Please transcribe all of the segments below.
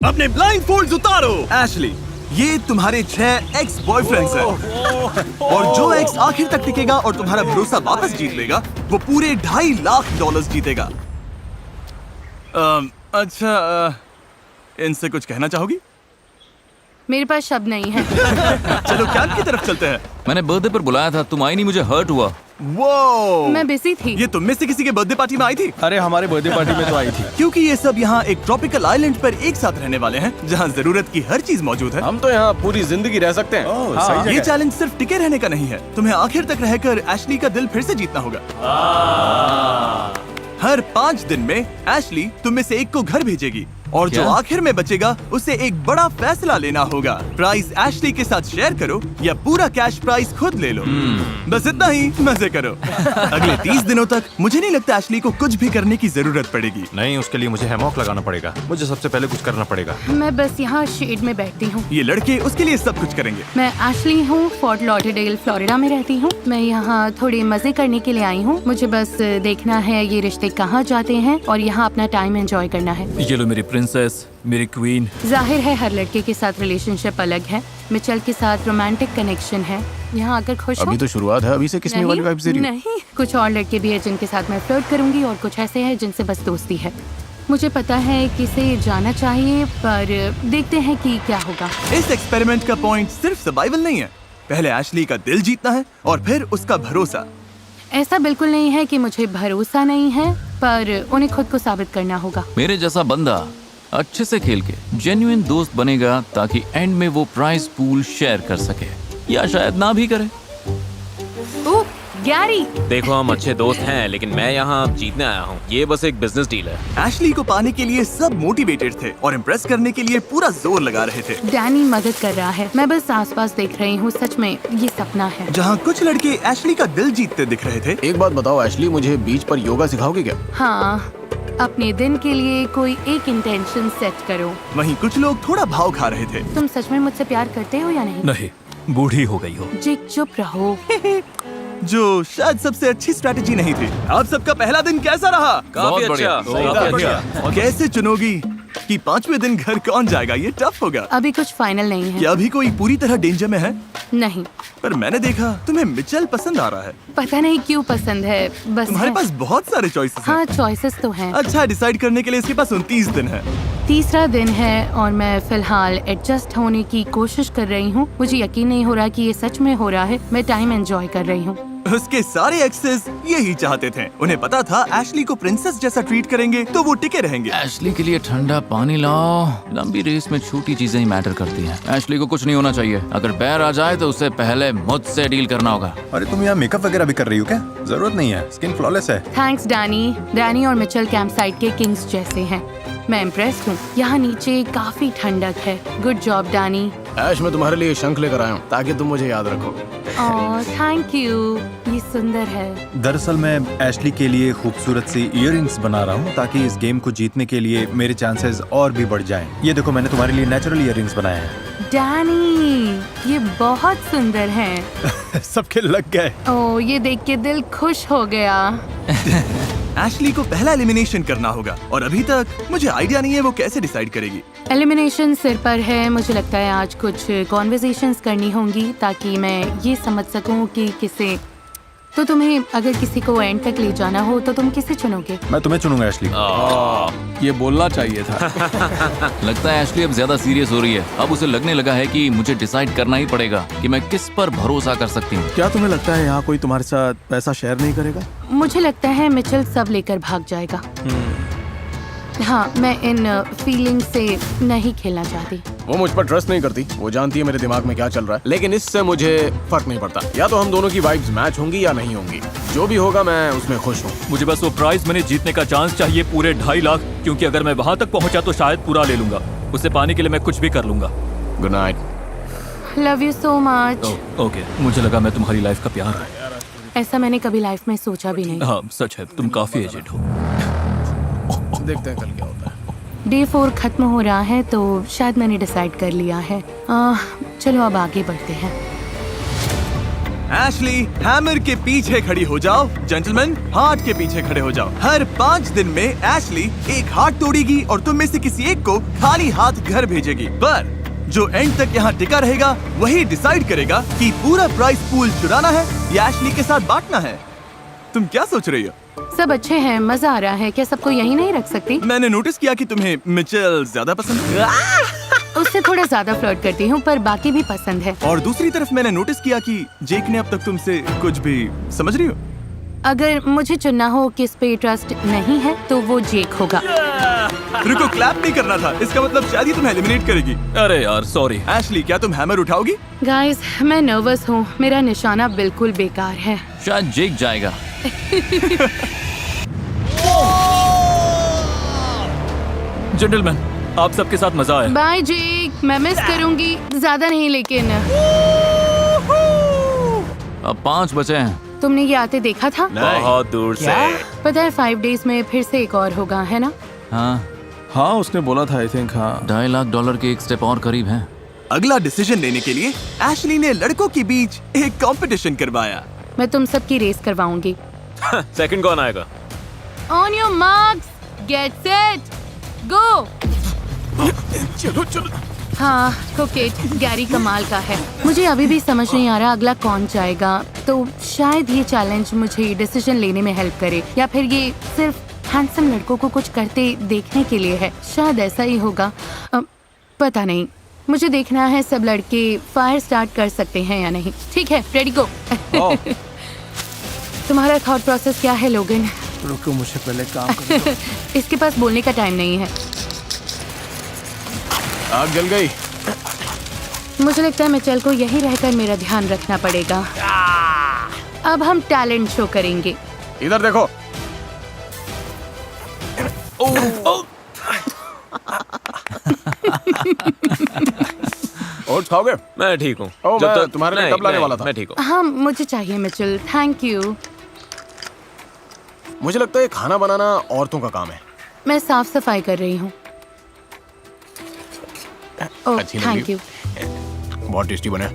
अपने blind folds उतारो। Ashley, ये तुम्हारे 6 एक्स बॉयफ्रेंड्स हैं और जो एक्स आखिर तक टिकेगा और तुम्हारा भरोसा वापस जीत लेगा वो पूरे $2.5 लाख जीतेगा। अच्छा, इनसे कुछ कहना चाहोगी? मेरे पास शब्द नहीं है। चलो कैंप की तरफ चलते हैं। मैंने बर्थडे पर बुलाया था, तुम आई नहीं, मुझे हर्ट हुआ। वो मैं बिजी थी। ये तुम में से किसी के बर्थडे पार्टी में आई थी? अरे हमारे बर्थडे पार्टी में तो आई थी। क्योंकि ये सब यहाँ एक ट्रॉपिकल आइलैंड पर एक साथ रहने वाले हैं जहाँ जरूरत की हर चीज मौजूद है। हम तो यहाँ पूरी जिंदगी रह सकते हैं। सही जगह ये है। चैलेंज सिर्फ टिके रहने का नहीं है, तुम्हें आखिर तक रहकर एशली का दिल फिर से जीतना होगा। हर 5 दिन में एशली तुम में से एक को घर भेजेगी और जो क्या? आखिर में बचेगा उसे एक बड़ा फैसला लेना होगा। प्राइस एशली के साथ शेयर करो या पूरा कैश प्राइस खुद ले लो। बस इतना ही, मजे करो। अगले 30 दिनों तक मुझे नहीं लगता एशली को कुछ भी करने की जरूरत पड़ेगी। नहीं, उसके लिए मुझे हैमॉक लगाना पड़ेगा। मुझे सबसे पहले कुछ करना पड़ेगा। मैं बस यहाँ शेड में बैठती हूँ। ये लड़के उसके लिए सब कुछ करेंगे। मैं एशली हूँ, फोर्ट लॉडरडेल फ्लोरिडा में रहती हूँ। मैं यहाँ थोड़े मजे करने के लिए आई हूँ। मुझे बस देखना है ये रिश्ते कहाँ जाते हैं और यहाँ अपना टाइम एंजॉय करना है। ये लो मेरी प्रिंसेस, मेरी क्वीन। जाहिर है हर लड़के के साथ रिलेशनशिप अलग है। मिचेल के साथ रोमांटिक कनेक्शन है। यहाँ आकर खुश हो? अभी तो शुरुआत है, अभी से किसमें वाली वाइब्स दे रही हो? नहीं, कुछ और लड़के भी है जिनके साथ मैं फ्लर्ट करूंगी और कुछ ऐसे हैं जिनसे बस दोस्ती है। मुझे पता है किसे जाना चाहिए, पर देखते हैं कि क्या होगा। इस एक्सपेरिमेंट का पॉइंट सिर्फ सर्वाइवल नहीं है, पहले एशली का दिल जीतना है और फिर उसका भरोसा। ऐसा बिल्कुल नहीं है कि मुझे भरोसा नहीं है, पर उन्हें खुद को साबित करना होगा। मेरे जैसा बंदा अच्छे से खेल के जेन्युइन दोस्त बनेगा ताकि एंड में वो प्राइज पूल शेयर कर सके, या शायद ना भी करे। ओह, गैरी! देखो, हम अच्छे दोस्त हैं, लेकिन मैं यहाँ जीतने आया हूँ। ये बस एक बिजनेस डील है। एशली को पाने के लिए सब मोटिवेटेड थे और इम्प्रेस करने के लिए पूरा जोर लगा रहे थे। डैनी मदद कर रहा है। मैं बस आसपास देख रही हूँ। सच में ये सपना है। जहाँ कुछ लड़के एशली का दिल जीतते दिख रहे थे, एक बात बताओ एशली, मुझे बीच पर योगा सिखाओगे क्या? हाँ, अपने दिन के लिए कोई एक इंटेंशन सेट करो। वहीं कुछ लोग थोड़ा भाव खा रहे थे। तुम सच में मुझसे प्यार करते हो या नहीं? नहीं, बूढ़ी हो गई हो। जिक, चुप रहो। जो शायद सबसे अच्छी स्ट्रैटेजी नहीं थी। आप सबका पहला दिन कैसा रहा? काफी अच्छा, काफी अच्छा। कैसे चुनोगी कि 5वें दिन घर कौन जाएगा? ये टफ होगा। अभी कुछ फाइनल नहीं है। क्या अभी कोई पूरी तरह डेंजर में है? नहीं, पर मैंने देखा तुम्हें मिचेल पसंद आ रहा है। पता नहीं क्यों पसंद है, बस तुम्हारे है। पास बहुत सारे चॉइसेस हैं। हाँ, चॉइसेस तो हैं। अच्छा, डिसाइड करने के लिए इसके पास 29 दिन है। तीसरा दिन है और मैं फिलहाल एडजस्ट होने की कोशिश कर रही हूँ। मुझे यकीन नहीं हो रहा कि ये सच में हो रहा है। मैं टाइम एंजॉय कर रही हूँ। उसके सारे एक्सेस यही चाहते थे। उन्हें पता था एशली को प्रिंसेस जैसा ट्रीट करेंगे तो वो टिके रहेंगे। एशली के लिए ठंडा पानी लाओ। लंबी रेस में छोटी चीजें ही मैटर करती हैं। एशली को कुछ नहीं होना चाहिए। अगर बैर आ जाए तो उसे पहले मुझसे डील करना होगा। अरे तुम यहाँ मेकअप वगैरह भी कर रही हो क्या? जरूरत नहीं है, स्किन फ्लॉलेस है। Thanks Danny. डैनी और मिचेल कैंप साइट के किंग्स जैसे हैं। मैं इम्प्रेस्ड हूँ। यहाँ नीचे काफी ठंडक है। Good job Danny. ऐश, मैं तुम्हारे लिए शंख लेकर आया हूँ ताकि तुम मुझे याद रखो। ओह, थैंक यू। ये सुंदर है। दरअसल मैं एशली के लिए खूबसूरत सी इयररिंग्स बना रहा हूँ ताकि इस गेम को जीतने के लिए मेरे चांसेस और भी बढ़ जाएं। ये देखो, मैंने तुम्हारे लिए नेचुरल इयररिंग्स बनाए हैं। डैनी, ये बहुत सुंदर हैं। सबके लग गए। ओह, ये देख के दिल खुश हो गया। एशली को पहला एलिमिनेशन करना होगा और अभी तक मुझे आइडिया नहीं है वो कैसे डिसाइड करेगी। एलिमिनेशन सिर पर है। मुझे लगता है आज कुछ कॉन्वर्सेशंस करनी होंगी ताकि मैं ये समझ सकूं कि किसे। तो तुम्हें अगर किसी को एंड तक ले जाना हो तो तुम किसे चुनोगे? मैं तुम्हें चुनूंगा एशली। ये बोलना चाहिए था। लगता है एशली अब ज्यादा सीरियस हो रही है। अब उसे लगने लगा है कि मुझे डिसाइड करना ही पड़ेगा कि मैं किस पर भरोसा कर सकती हूँ। क्या तुम्हें लगता है यहाँ कोई तुम्हारे साथ पैसा शेयर नहीं करेगा? मुझे लगता है मिचेल सब लेकर भाग जाएगा। हाँ, मैं इन फीलिंग से नहीं खेलना चाहती। वो मुझ पर ट्रस्ट नहीं करती। वो जानती है मेरे दिमाग में क्या चल रहा है, लेकिन इससे मुझे फर्क नहीं पड़ता। या तो हम दोनों की वाइब्स मैच होंगी या नहीं होंगी। जो भी होगा मैं उसमें खुश हूँ। मुझे बस वो प्राइज मनी जीतने का चांस चाहिए, पूरे 2.5 लाख, क्योंकि अगर मैं वहाँ तक पहुँचा तो शायद पूरा ले लूंगा। उसे पाने के लिए मैं कुछ भी कर लूंगा। Good night. Love you so much. Okay, मुझे लगा मैं तुम्हारी लाइफ का प्यार है। ऐसा मैंने कभी लाइफ में सोचा भी नहीं। हाँ, सच है, तुम काफी एजेड हो। देखते हैं कल क्या होता है। डे 4 खत्म हो रहा है तो शायद मैंने डिसाइड कर लिया है। चलो अब आगे बढ़ते हैं। एशली, हैमर के पीछे खड़ी हो जाओ। जेंटलमैन, हार्ट के पीछे खड़े हो जाओ। हर 5 दिन में एशली एक हार्ट तोड़ेगी और तुम में से किसी एक को खाली हाथ घर भेजेगी। पर जो एंड तक यहाँ टिका रहेगा वही डिसाइड करेगा कि पूरा प्राइस पूल चुराना है या एशली के साथ बांटना है। तुम क्या सोच रही हो? सब अच्छे हैं, मजा आ रहा है। क्या सबको यहीं नहीं रख सकती? मैंने नोटिस किया कि तुम्हें मिचेल ज्यादा पसंद है। उससे थोड़ा ज्यादा फ्लर्ट करती हूँ, पर बाकी भी पसंद है। और दूसरी तरफ मैंने नोटिस किया कि जेक ने अब तक तुमसे कुछ भी, समझ रही हो? अगर मुझे चुनना हो किस पे ट्रस्ट नहीं है तो वो जेक होगा। रुको, क्लैप नहीं करना था। इसका मतलब शायद ही तुम्हें एलिमिनेट करेगी। अरे यार सॉरी। एशली, क्या तुम हैमर उठाओगी? गाइस, मैं नर्वस हूँ। मेरा निशाना बिल्कुल बेकार है। शायद जेक जाएगा। जेंटलमैन, आप सबके साथ मजा आया। बाय जेक, मैं मिस करूंगी। ज्यादा नहीं लेकिन। अब 5 बचे हैं। तुमने ये आते देखा था? बहुत दूर से। पता है 5 डेज में फिर से एक और होगा, है ना? हाँ, उसने बोला था। आई थिंक हाँ। $2.5 लाख के एक स्टेप और करीब है। अगला डिसीजन लेने के लिए एशली ने लड़कों के बीच एक कंपटीशन करवाया। मैं तुम सबकी रेस करवाऊंगी। सेकंड कौन आएगा? On your marks, get set, go. चलो चलो। हाँ, कोकेट गैरी कमाल का है। मुझे अभी भी समझ नहीं आ रहा अगला कौन जाएगा। तो शायद ये चैलेंज मुझे डिसीजन लेने में हेल्प करे, या फिर ये सिर्फ हैंडसम लड़कों को कुछ करते देखने के लिए है। शायद ऐसा ही होगा, पता नहीं। मुझे देखना है सब लड़के फायर स्टार्ट कर सकते हैं या नहीं। ठीक है, रेडी गो। तुम्हारा थॉट प्रोसेस क्या है लोगन? रुको, मुझे पहले काम करने दो। इसके पास बोलने का टाइम नहीं है। आग जल गई। मुझे लगता है मिचेल को यहीं रहकर मेरा ध्यान रखना पड़ेगा। अब हम टैलेंट शो करेंगे। इधर देखो। ओट्स खाओगे? मैं ठीक हूँ। ओ, मैं तुम्हारे लिए कब लाने वाला था। मैं ठीक हूँ। हाँ, मुझे चाहिए मिचेल, थैंक यू। मुझे लगता है खाना बनाना औरतों का काम है। मैं साफ सफाई कर रही हूँ। ओह, अच्छी लग थैंक रही यू। बहुत टेस्टी बने।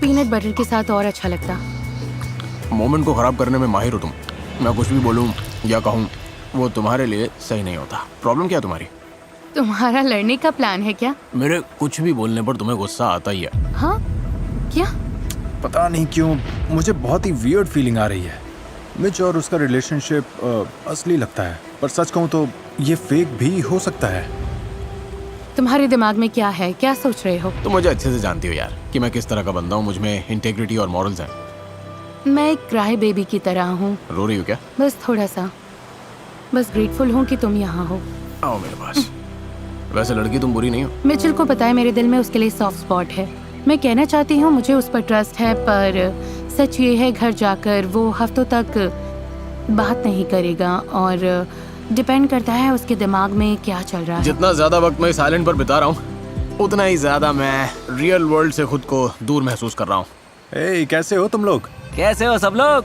पीनट बटर के साथ और अच्छा लगता। मोमेंट को खराब करने में माहिर हो तुम। मैं कुछ भी बोलूं या कहूं वो तुम्हारे लिए सही नहीं होता। प्रॉब्लम क्या है तुम्हारी? तुम्हारा लड़ने का प्लान है क्या? मेरे कुछ भी बोलने पर तुम्हें गुस्सा आता ही है। हाँ, क्या? पता नहीं क्यों मुझे बहुत ही वियर्ड फीलिंग आ रही है। मिच और उसका रिलेशनशिप असली लगता है, पर सच कहूँ तो ये फेक भी हो सकता है। तुम्हारे दिमाग में क्या है? क्या सोच रहे हो? तुम मुझे अच्छे से जानती हो यार कि मैं किस तरह का बंदा हूँ। मुझ में इंटेग्रिटी और मॉरल्स हैं। मैं एक क्राई बेबी की तरह हूँ। रो रही हो क्या? बस थोड़ा सा। बस ग्रेटफुल हूँ कि तुम यहाँ हो। आओ मेरे पास। वैसे लड़की तुम बुरी नहीं हो। मिचेल को पता है मेरे दिल में उसके लिए सॉफ्ट स्पॉट है। मैं कहना चाहती हूँ मुझे उस पर ट्रस्ट है, पर सच ये है घर जाकर वो हफ्तों तक बात नहीं करेगा और डिपेंड करता है उसके दिमाग में क्या चल रहा है। जितना ज्यादा वक्त मैं इस आइलैंड पर बिता रहा हूँ उतना ही ज्यादा मैं रियल वर्ल्ड से खुद को दूर महसूस कर रहा हूँ। ए, कैसे हो तुम लोग? कैसे हो सब लोग?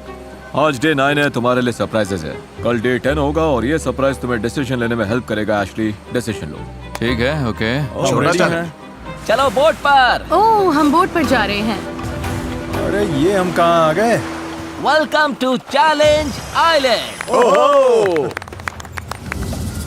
आज डे 9 है, तुम्हारे लिए सरप्राइजेस है। कल डे 10 होगा और ये सरप्राइज तुम्हें डिसीजन लेने में हेल्प करेगा। एशली, डिसीजन लो। ठीक है, ओके। छोटा ready सा हैं। चलो बोट पर। ओह, हम बोट पर जा रहे हैं। अरे ये हम कहाँ आ गए? Welcome to challenge island.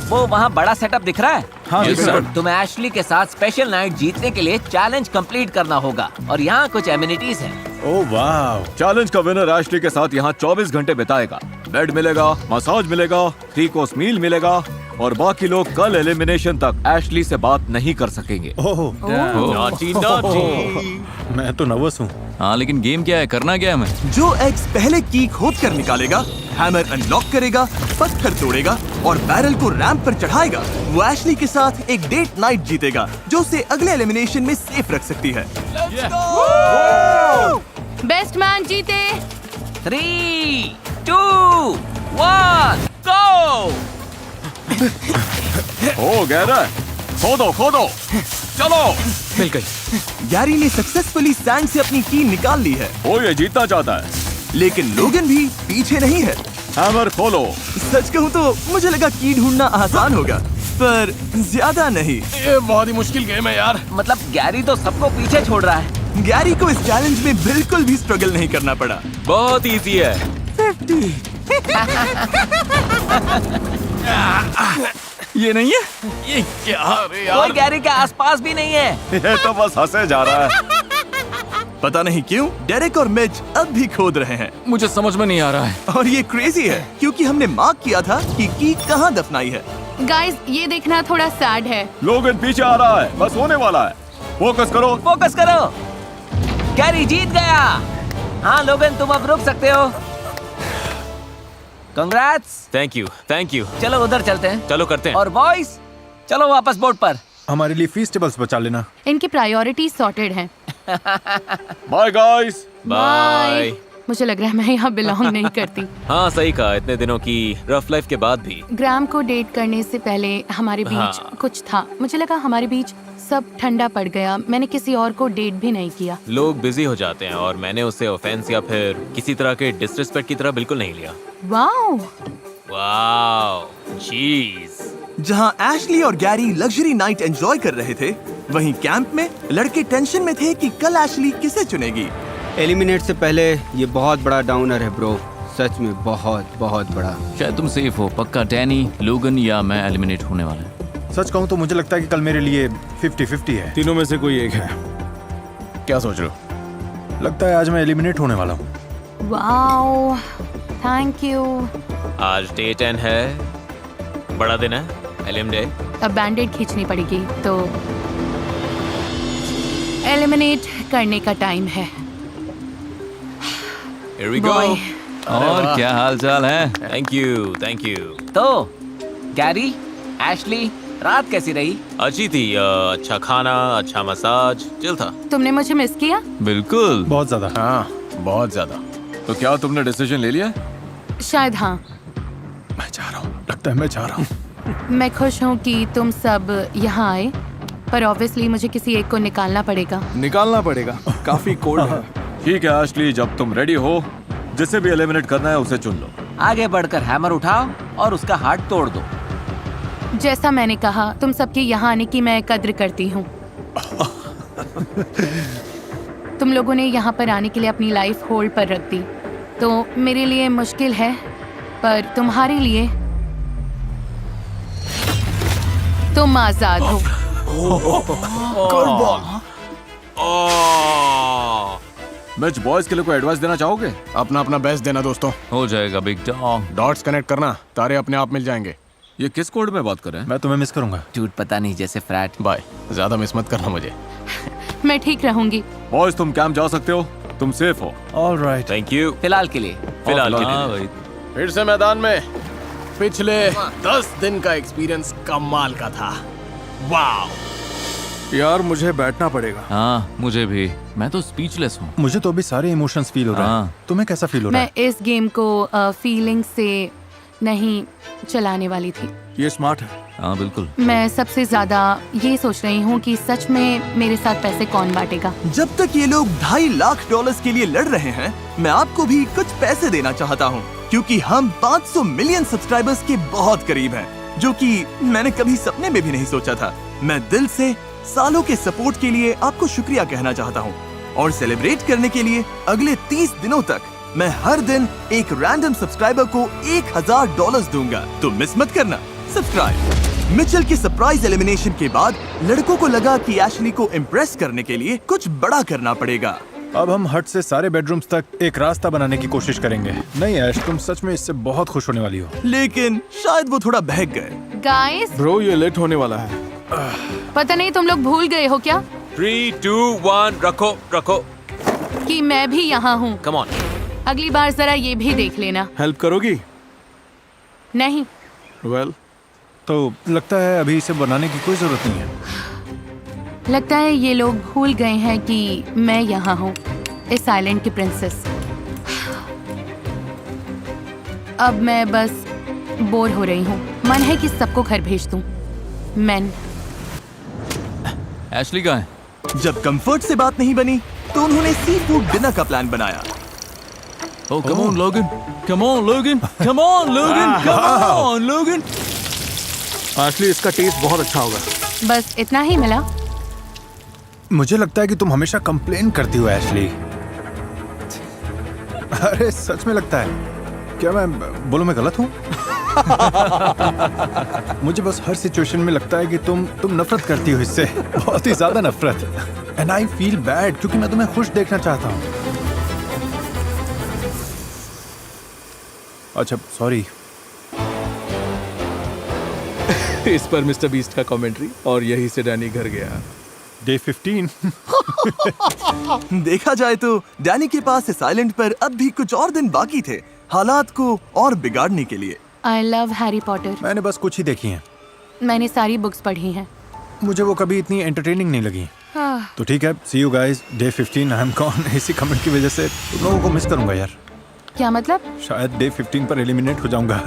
वो वहाँ बड़ा सेटअप दिख रहा है? हाँ, Yes, बिल्कुल। sir। तुम्हें एशली के साथ स्पेशल नाइट जीतने के लिए चैलेंज कंप्लीट करना होगा और यहाँ कुछ एमिनिटीज हैं। ओह वाह। चैलेंज का विनर एशली के साथ यहाँ 24 घंटे बिताएगा। बेड मिलेगा, मसाज मिलेगा, 3 कोर्स मील मिलेगा और बाकी लोग कल एलिमिनेशन तक एशली से बात नहीं कर सकेंगे। ओह, नॉटी नॉटी। मैं तो नर्वस हूँ। हाँ, लेकिन गेम क्या है, करना क्या है हमें? जो एग्स पहले की खोद कर निकालेगा, हैमर अनलॉक करेगा, पत्थर तोड़ेगा और बैरल को रैंप पर चढ़ाएगा, वो एशली के साथ एक डेट नाइट जीतेगा जो उसे अगले एलिमिनेशन में सेफ रख सकती है। बेस्ट मैन जीते। 3, 2, 1, गो। हो गया, खोदो खोदो, चलो। मिल गई। गैरी ने सक्सेसफुली सैंड से अपनी की निकाल ली है, वो ये जीतना चाहता है। लेकिन लोगन भी पीछे नहीं है। हैमर खोलो। सच कहूँ तो मुझे लगा की ढूंढना आसान होगा, पर ज्यादा नहीं। ये बहुत ही मुश्किल गेम है यार। मतलब गैरी तो सबको पीछे छोड़ रहा है। गैरी को इस चैलेंज में बिल्कुल भी स्ट्रगल नहीं करना पड़ा। बहुत इजी है। ये नहीं है, ये क्या? अरे कोई गैरी के आसपास भी नहीं है। ये तो बस हंसे जा रहा है। पता नहीं क्यों डेरेक और मिच अब भी खोद रहे हैं मुझे समझ में नहीं आ रहा है। और ये क्रेजी है क्योंकि हमने मार्क किया था कि की कहाँ दफनाई है। गाइस, ये देखना थोड़ा सैड है। लोगन पीछे आ रहा है, बस होने वाला है। फोकस करो। फोकस करो। गैरी जीत गया। हाँ लोगन, तुम अब रुक सकते हो। कंग्रेट्स। Thank you. चलो उधर चलते हैं। चलो करते हैं। और बॉयज, चलो वापस बोट पर। हमारे लिए फेस्टिवल्स बचा लेना। इनकी प्रायोरिटी सॉर्टेड हैं। Bye guys. बाय। मुझे लग रहा है मैं यहाँ बिलोंग नहीं करती। हाँ सही कहा, इतने दिनों की रफ लाइफ के बाद भी। ग्राम को डेट करने से पहले हमारे बीच हाँ। कुछ था। मुझे लगा हमारे बीच सब ठंडा पड़ गया। मैंने किसी और को डेट भी नहीं किया। लोग बिजी हो जाते हैं और मैंने उसे ऑफेंस या फिर किसी तरह के डिसरिस्पेक्ट की तरह बिल्कुल नहीं लिया। वाओ। वाओ, चीज। जहाँ एशली और गैरी लग्जरी नाइट एंजॉय कर रहे थे, वहीं कैंप में लड़के टेंशन में थे कि कल एशली किसे चुनेगी। एलिमिनेट से पहले ये बहुत बड़ा डाउनर है ब्रो, सच में बहुत बहुत बड़ा। शायद तुम सेफ हो। पक्का डैनी, लोगन या मैं एलिमिनेट होने वाला है। सच कहूँ तो मुझे लगता है कि कल मेरे लिए 50-50 है। तीनों में से कोई एक है। क्या सोच रहे हो? लगता है आज मैं एलिमिनेट होने वाला हूँ। Wow, thank you. आज डे 10 है, बड़ा दिन है, एलिम डे। अब बैंडेड खींचनी पड़ेगी तो एलिमिनेट करने का टाइम है। Here we go. Boy. और क्या हाल चाल है? Thank you. तो गैरी, एशली, रात कैसी रही? अच्छी थी। अच्छा खाना, अच्छा मसाज, चिल था। तुमने मुझे मिस किया? बिल्कुल। बहुत ज्यादा। हाँ, बहुत ज्यादा। तो क्या तुमने डिसीजन ले लिया? शायद हाँ। मैं जा रहा हूँ, लगता है मैं जा रहा हूँ। मैं खुश हूँ कि तुम सब यहाँ आए, पर ऑब्वियसली मुझे किसी एक को निकालना पड़ेगा। निकालना पड़ेगा, काफी कोल्ड है। ठीक है एशली, जब तुम रेडी हो, जिसे भी एलिमिनेट करना है उसे चुन लो। आगे बढ़कर हैमर उठाओ और उसका हार्ट तोड़ दो। जैसा मैंने कहा, तुम सबके यहाँ आने की मैं कद्र करती हूँ। तुम लोगों ने यहाँ पर आने के लिए अपनी लाइफ होल्ड पर रख दी, तो मेरे लिए मुश्किल है, पर तुम्हारे लिए तुम आजाद हो। मैच बॉयज के लिए कोई एडवाइस देना चाहोगे? अपना अपना बेस्ट देना दोस्तों। हो जाएगा बिग डॉग। डॉट्स कनेक्ट करना, तारे अपने आप मिल जाएंगे। ये किस कोड में बात कर रहे हैं? मैं तुम्हें मिस करूंगा। झूठ पता नहीं जैसे फ्रैट। बाय, ज्यादा मिस मत करना मुझे। मैं ठीक रहूंगी। बॉयज तुम कैंप जा सकते हो, तुम सेफ हो। All right. Thank you. फिलहाल के लिए। फिलहाल के हाँ लिए। भाई। फिर से मैदान में। पिछले 10 दिन का एक्सपीरियंस कमाल का था। वाह यार, मुझे बैठना पड़ेगा। हाँ मुझे भी। मैं तो स्पीचलेस हूँ। मुझे तो अभी सारे इमोशंस फील हो रहे हैं। हाँ। तुम्हें कैसा फील हो रहा मैं इस गेम को फीलिंग से नहीं चलाने वाली थी। ये स्मार्ट है। हाँ बिल्कुल। मैं सबसे ज्यादा ये सोच रही हूँ कि सच में मेरे साथ पैसे कौन बांटेगा। जब तक ये लोग $2.5 लाख के लिए लड़ रहे हैं, मैं आपको भी कुछ पैसे देना चाहता हूँ, क्योंकि हम 500 मिलियन सब्सक्राइबर्स के बहुत करीब हैं, जो कि मैंने कभी सपने में भी नहीं सोचा था। मैं दिल से सालों के सपोर्ट के लिए आपको शुक्रिया कहना चाहता हूँ, और सेलिब्रेट करने के लिए अगले 30 दिनों तक मैं हर दिन एक रैंडम सब्सक्राइबर को $1000 दूंगा। तो मिस मत करना सब्सक्राइब। मिचेल के सरप्राइज एलिमिनेशन के बाद लड़कों को लगा कि एशली को इम्प्रेस करने के लिए कुछ बड़ा करना पड़ेगा। अब हम हट से सारे बेडरूम्स तक एक रास्ता बनाने की कोशिश करेंगे। नहीं ऐश, तुम सच में इससे बहुत खुश होने वाली हो। लेकिन शायद वो थोड़ा बहक गए। गाइस, ब्रो, ये लेट होने वाला है। पता नहीं तुम लोग भूल गए हो क्या 3, 2, 1, रखो। कि मैं भी यहाँ हूँ। Come on. अगली बार जरा ये भी देख लेना। हेल्प करोगी? नहीं, वेल, तो लगता है अभी इसे बनाने की कोई जरूरत नहीं है। लगता है ये लोग भूल गए हैं कि मैं यहाँ हूँ, इस आइलैंड की प्रिंसेस। अब मैं बस बोर हो रही हूँ। मन है कि सबको घर भेज दूँ। मैन एशली कहाँ है? जब कंफर्ट से बात नहीं बनी, तो उन्होंने सी फूड डिनर का प्लान बनाया। Oh, come on, Logan. Come on, Logan. Come on, Logan. Come on, Logan. Ashley, इसका टेस्ट बहुत अच्छा होगा। बस इतना ही मिला। मुझे लगता है कि तुम हमेशा कंप्लेन करती हो एशली। अरे सच में लगता है। क्या मैं बोलो मैं गलत हूँ? मुझे बस हर सिचुएशन में लगता है कि तुम नफरत करती हो इससे, बहुत ही ज्यादा नफरत। एंड आई फील बैड क्योंकि मैं तुम्हें खुश देखना चाहता हूँ। अच्छा सॉरी। इस पर मिस्टर बीस्ट का कमेंट्री, और यही से डैनी घर गया। डे 15। देखा जाए तो डैनी के पास इस आइलैंड पर अब भी कुछ और दिन बाकी थे हालात को और बिगाड़ने के लिए। I love Harry Potter. मैंने बस कुछ ही देखी हैं। मैंने सारी बुक्स पढ़ी हैं। मुझे वो कभी इतनी एंटरटेनिंग नहीं लगी। हाँ। तो ठीक है, see you guys day 15। I am gone. इसी कमेंट की वजह से तुम लोगों को मिस करूंगा यार। क्या मतलब? शायद डे 15 पर एलिमिनेट हो जाऊंगा।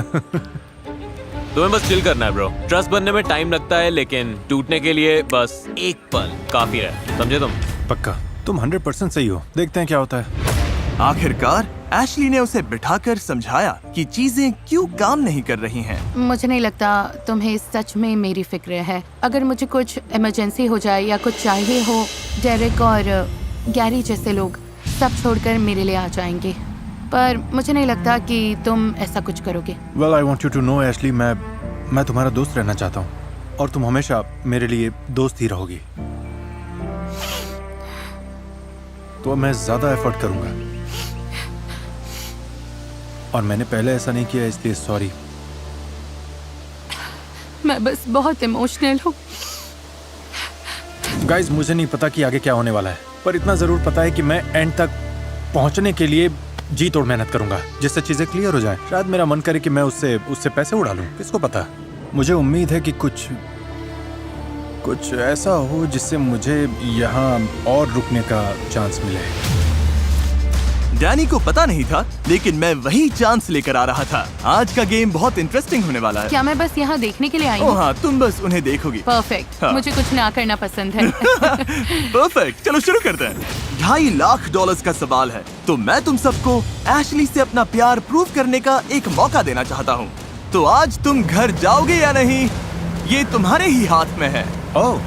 तुम्हें बस चिल करना है ब्रो। ट्रस्ट बनने में टाइम लगता है, लेकिन टूटने के लिए बस एक पल काफी है, समझे तुम? पक्का तुम 100% सही हो। देखते हैं क्या होता है। आखिरकार एशली ने उसे बिठाकर समझाया कि चीजें क्यों काम नहीं कर रही हैं। मुझे नहीं लगता तुम्हें सच में मेरी फिक्र है। अगर मुझे कुछ इमरजेंसी हो जाए या कुछ चाहिए हो, डेरेक और गैरी जैसे लोग सब छोड़कर मेरे लिए आ जाएंगे। पर मुझे नहीं लगता कि तुम ऐसा कुछ करोगे। Well I want you to know Ashley, मैं तुम्हारा दोस्त रहना चाहता हूँ और तुम हमेशा मेरे लिए दोस्त ही रहोगी। तो मैं ज्यादा एफर्ट करूंगा और मैंने पहले ऐसा नहीं किया, इसलिए सॉरी। मैं बस बहुत इमोशनल हूँ। गाइस मुझे नहीं पता कि आगे क्या होने वाला है, पर इतना जरूर पता है कि मैं एंड तक पहुंचने के लिए जी तोड़ मेहनत करूंगा, जिससे चीजें क्लियर हो जाएं। शायद मेरा मन करे कि मैं उससे पैसे उड़ा लूं, किसको पता। मुझे उम्मीद है कि कुछ ऐसा हो जिससे मुझे यहाँ और रुकने का चांस मिले। डैनी को पता नहीं था, लेकिन मैं वही चांस लेकर आ रहा था। आज का गेम बहुत इंटरेस्टिंग होने वाला है। क्या मैं बस यहाँ देखने के लिए आई ओह हूँ? हाँ, तुम बस उन्हें देखोगी। परफेक्ट। हाँ। मुझे कुछ ना करना पसंद है। परफेक्ट, चलो शुरू करते हैं। $2.5 लाख का सवाल है, तो मैं तुम सबको एशली से अपना प्यार प्रूव करने का एक मौका देना चाहता हूँ। तो आज तुम घर जाओगे या नहीं, ये तुम्हारे ही हाथ में है। ओह,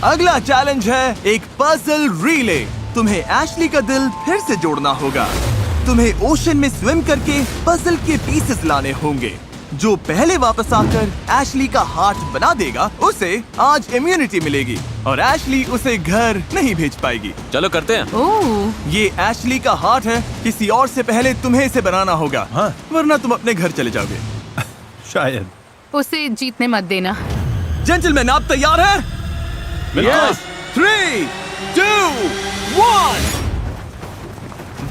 अगला चैलेंज है एक पजल रिले। तुम्हें एशली का दिल फिर से जोड़ना होगा। तुम्हें ओशन में स्विम करके पजल के पीसेस लाने होंगे। जो पहले वापस आकर एशली का हार्ट बना देगा, उसे आज इम्यूनिटी मिलेगी और एशली उसे घर नहीं भेज पाएगी। चलो करते हैं। ओह, ये एशली का हार्ट है, किसी और से पहले तुम्हें इसे बनाना होगा। हाँ। वरना तुम अपने घर चले जाओगे। शायद। उसे जीतने मत देना। जेंटलमैन, आप तैयार हैं? Yes. 3, 2, 1।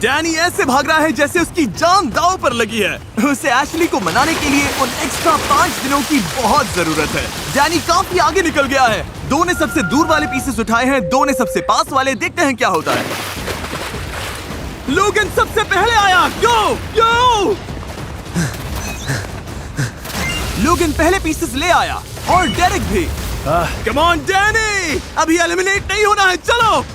डैनी ऐसे भाग रहा है जैसे उसकी जान दांव पर लगी है। उसे एशली को मनाने के लिए उन एक्स्ट्रा 5 दिनों की बहुत जरूरत है। डैनी काफी आगे निकल गया है। 2 ने सबसे दूर वाले पीसेस उठाए हैं, 2 ने सबसे पास वाले। देखते हैं क्या होता है। लोगन सबसे पहले आया। गो गो। लोगन पहले पीसेस ले आया और डेरेक भी। कम ऑन डैनी, अभी एलिमिनेट नहीं होना है, चलो।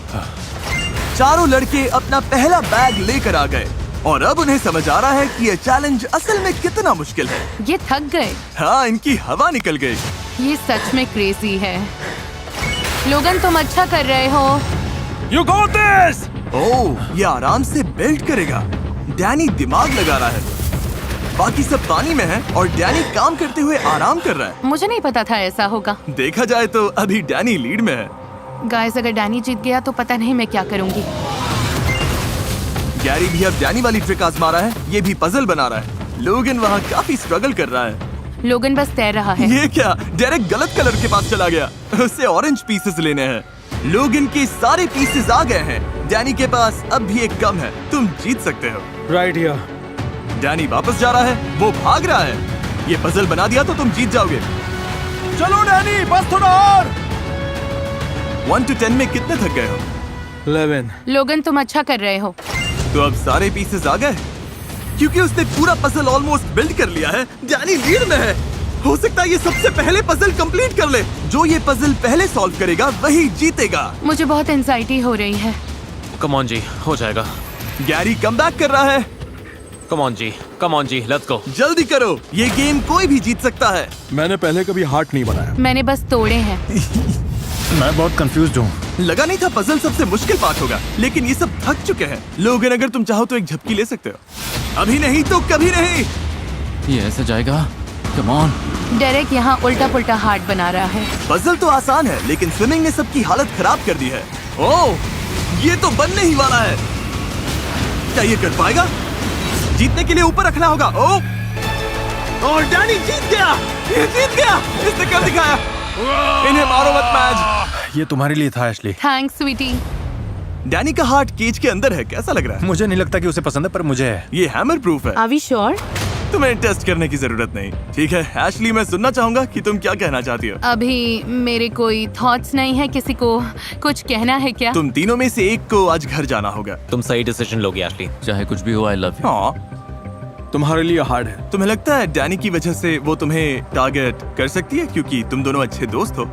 चारों लड़के अपना पहला बैग लेकर आ गए और अब उन्हें समझ आ रहा है कि ये चैलेंज असल में कितना मुश्किल है। ये थक गए। हाँ, इनकी हवा निकल गई। ये सच में क्रेजी है। लोगन, तुम अच्छा कर रहे हो। You got this! ओह, ये आराम से बेल्ट करेगा। डैनी दिमाग लगा रहा है। बाकी सब पानी में है और डैनी काम करते हुए आराम कर रहा है। मुझे नहीं पता था ऐसा होगा। देखा जाए तो अभी डैनी लीड में है। गाइस, अगर डैनी जीत गया तो पता नहीं मैं क्या करूंगी। गैरी भी अब डैनी वाली ट्रिक आजमा रहा है। ये भी पजल बना रहा है। लोगन वहाँ काफी स्ट्रगल कर रहा है। लोगन बस तैर रहा है। ये क्या, डेरेक गलत कलर के पास चला गया। उसे ऑरेंज पीसेस लेने हैं। लोगन के सारे पीसेस आ गए हैं। डैनी के पास अब भी एक कम है। तुम जीत सकते हो। Right here. डैनी वापस जा रहा है, वो भाग रहा है। ये पजल बना दिया तो तुम जीत जाओगे। चलो डैनी, बस थोड़ा और। 1 to 10 में कितने थक गए हो? 11। लोगन, तुम अच्छा कर रहे हो। तो अब सारे पीसेस आ गए, क्योंकि उसने पूरा पजल ऑलमोस्ट बिल्ड कर लिया है। डैनी लीड में है। हो सकता है ये सबसे पहले पजल कंप्लीट कर ले। जो ये पजल पहले सॉल्व करेगा वही जीतेगा। मुझे बहुत एंजाइटी हो रही है। कम ऑन जी, हो जाएगा। गैरी कमबैक कर रहा है। कम ऑन जी, लेट्स गो। जल्दी करो, ये गेम कोई भी जीत सकता है। मैंने पहले कभी हार्ट नहीं बनाया। मैंने बस तोड़े हैं। मैं बहुत कंफ्यूज्ड हूँ। लगा नहीं था पजल सबसे मुश्किल पार्ट होगा, लेकिन ये सब थक चुके हैं। लोगन, अगर तुम चाहो तो एक झपकी ले सकते हो। अभी नहीं तो कभी नहीं। ये ऐसे जाएगा? Come on. डेरेक यहाँ उल्टा पुल्टा हार्ट बना रहा है। पजल तो आसान है, लेकिन स्विमिंग ने सबकी हालत खराब कर दी है। ओह, ये तो बनने ही वाला है। क्या ये कर पाएगा? जीतने के लिए ऊपर रखना होगा। ओह, और डैनी जीत गया। ये जीत गया। इसने कर दिखाया। इन्हें मारो मत मैच। ये तुम्हारे लिए था एशली। थैंक्स स्वीटी। डैनी का हार्ट केज के अंदर है। कैसा लग रहा है? मुझे नहीं लगता कि उसे पसंद है, पर मुझे है। ये हैमर प्रूफ है। Are we sure? तुम्हें टेस्ट करने की जरूरत नहीं। ठीक है एशली, मैं सुनना चाहूंगा कि तुम क्या कहना चाहती हो। अभी मेरे कोई थॉट्स नहीं है। किसी को कुछ कहना है क्या? तुम तीनों में से एक को आज घर जाना होगा। तुम सही डिसीजन लोगे एशली। चाहे कुछ भी हो, आई लव यू। हाँ, तुम्हारे लिए हार्ड है। तुम्हें लगता है डैनी की वजह से वो तुम्हें टारगेट कर सकती है क्योंकि तुम दोनों अच्छे दोस्त हो?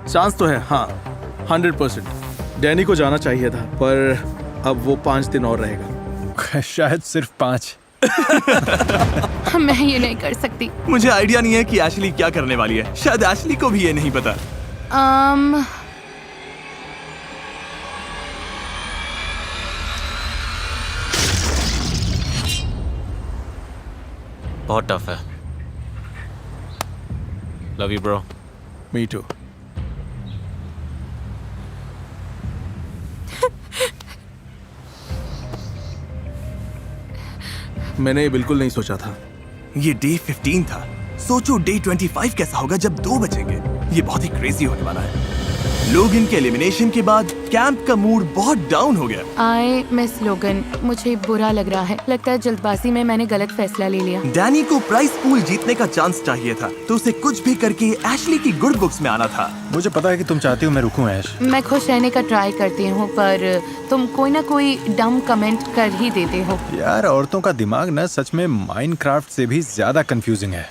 चांस तो है, हाँ, 100%। डैनी को जाना चाहिए था, पर अब वो 5 दिन और रहेगा। शायद सिर्फ 5। मैं ये नहीं कर सकती। मुझे आइडिया नहीं है कि एशली क्या करने वाली है। शायद एशली को भी ये नहीं पता। बहुत टफ है। Love you bro. Me too. मैंने ये बिल्कुल नहीं सोचा था। ये डे 15 था। सोचो डे 25 कैसा होगा जब 2 बजेंगे। ये बहुत ही क्रेजी होने वाला है। लोग इनके एलिमिनेशन के बाद कैंप का मूड बहुत डाउन हो गया। आई मिस लोगन। मुझे बुरा लग रहा है। लगता है जल्दबाजी में मैंने गलत फैसला ले लिया। डैनी को प्राइस पूल जीतने का चांस चाहिए था, तो उसे कुछ भी करके एशली की गुड बुक्स में आना था। मुझे पता है कि तुम चाहती हो मैं रुकूं ऐश। मैं खुश रहने का ट्राई करती हूँ, पर तुम कोई ना कोई डम कमेंट कर ही देते हो। यार, औरतों का दिमाग ना सच में माइनक्राफ्ट से भी ज्यादा कंफ्यूजिंग है।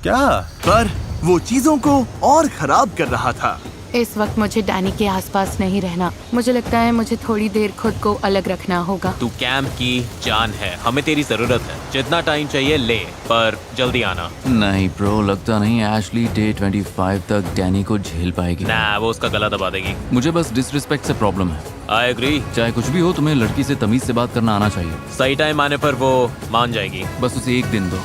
क्या? पर वो चीजों को और खराब कर रहा था। इस वक्त मुझे डैनी के आसपास नहीं रहना। मुझे लगता है मुझे थोड़ी देर खुद को अलग रखना होगा। तू कैंप की जान है, हमें तेरी जरूरत है। जितना टाइम चाहिए ले, पर जल्दी आना। नहीं ब्रो, लगता नहीं एशली डे 25 तक डैनी को झेल पाएगी। ना, वो उसका गला दबा देगी। मुझे बस डिसरिस्पेक्ट से प्रॉब्लम है। I agree. चाहे कुछ भी हो, तुम्हें लड़की से तमीज से बात करना आना चाहिए। सही टाइम आने पर वो मान जाएगी। बस उसे एक दिन दो।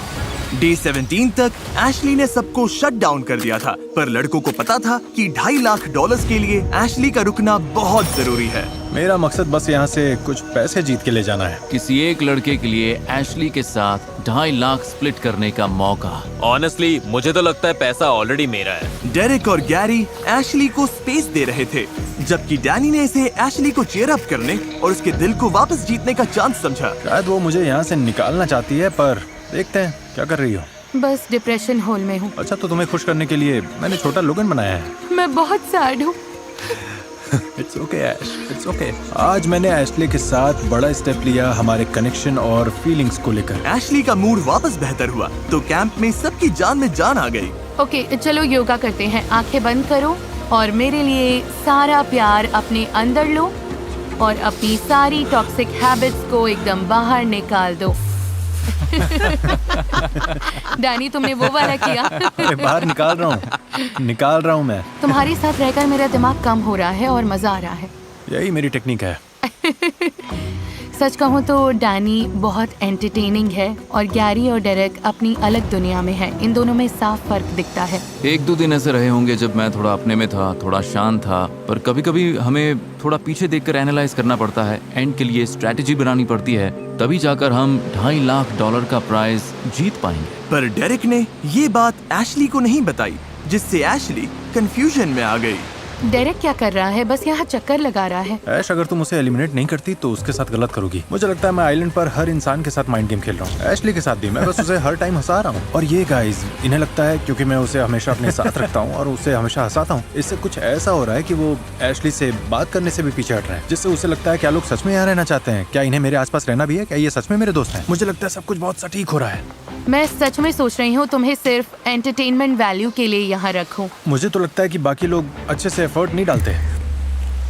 डे 17 तक एशली ने सबको शट डाउन कर दिया था, पर लड़कों को पता था कि $2.5 लाख के लिए एशली का रुकना बहुत जरूरी है। मेरा मकसद बस यहाँ से कुछ पैसे जीत के ले जाना है। किसी एक लड़के के लिए एशली के साथ 2.5 लाख स्प्लिट करने का मौका। ऑनेस्टली मुझे तो लगता है पैसा ऑलरेडी मेरा है। डेरेक और गैरी एशली को स्पेस दे रहे थे, जबकि डैनी ने इसे एशली को चीयर अप करने और उसके दिल को वापस जीतने का चांस समझा। शायद वो मुझे यहाँ से निकालना चाहती है, पर देखते हैं क्या कर रही हो। बस डिप्रेशन होल में हूँ। अच्छा, तो तुम्हें खुश करने के लिए मैंने छोटा लोगन बनाया है। मैं बहुत सैड हूँ। It's okay Ash, it's okay. आज मैंने एशली के साथ बड़ा स्टेप लिया हमारे कनेक्शन और फीलिंग्स को लेकर। एशली का मूड वापस बेहतर हुआ, तो कैंप में सबकी जान में जान आ गई। ओके, चलो योगा करते हैं। आंखें बंद करो और मेरे लिए सारा प्यार अपने अंदर लो और अपनी सारी टॉक्सिक हैबिट्स को एकदम बाहर निकाल दो। डैनी, तुमने वो वाला किया। अरे बाहर निकाल रहा हूँ मैं। तुम्हारे साथ रहकर मेरा दिमाग कम हो रहा है और मजा आ रहा है। यही मेरी टेक्निक है। सच कहूँ तो डैनी बहुत एंटरटेनिंग है और गैरी और डेरेक अपनी अलग दुनिया में है। इन दोनों में साफ फर्क दिखता है। 1-2 दिन ऐसे रहे होंगे जब मैं थोड़ा अपने में था, थोड़ा शांत था, पर कभी कभी हमें थोड़ा पीछे देखकर एनालाइज करना पड़ता है। एंड के लिए स्ट्रेटेजी बनानी पड़ती है, तभी जाकर हम $2.5 लाख का प्राइज जीत पाएंगे। पर डेरेक ने ये बात एशली को नहीं बताई, जिससे एशली कंफ्यूजन में आ गई। डेरेक क्या कर रहा है? बस यहाँ चक्कर लगा रहा है। ऐश, अगर तुम उसे एलिमिनेट नहीं करती तो उसके साथ गलत करोगी। मुझे लगता है मैं आइलैंड पर हर इंसान के साथ माइंड गेम खेल रहा हूँ। एशली के साथ भी मैं बस उसे हर टाइम हंसा रहा हूँ। और ये गाइज, इन्हें लगता है क्योंकि मैं उसे हमेशा अपने साथ रखता हूँ और उसे हमेशा हंसाता हूँ, इससे कुछ ऐसा हो रहा है कि वो एशली से बात करने से भी पीछे हट रहे हैं, जिससे उसे लगता है क्या लोग सच में यहाँ रहना चाहते हैं, क्या इन्हें मेरे आसपास रहना भी है, क्या ये सच में मेरे दोस्त हैं। मुझे लगता है सब कुछ बहुत सटीक हो रहा है। मैं सच में सोच रही हूँ तुम्हें सिर्फ एंटरटेनमेंट वैल्यू के लिए यहाँ रखूं। मुझे तो लगता है कि बाकी लोग अच्छे से एफर्ट नहीं डालते।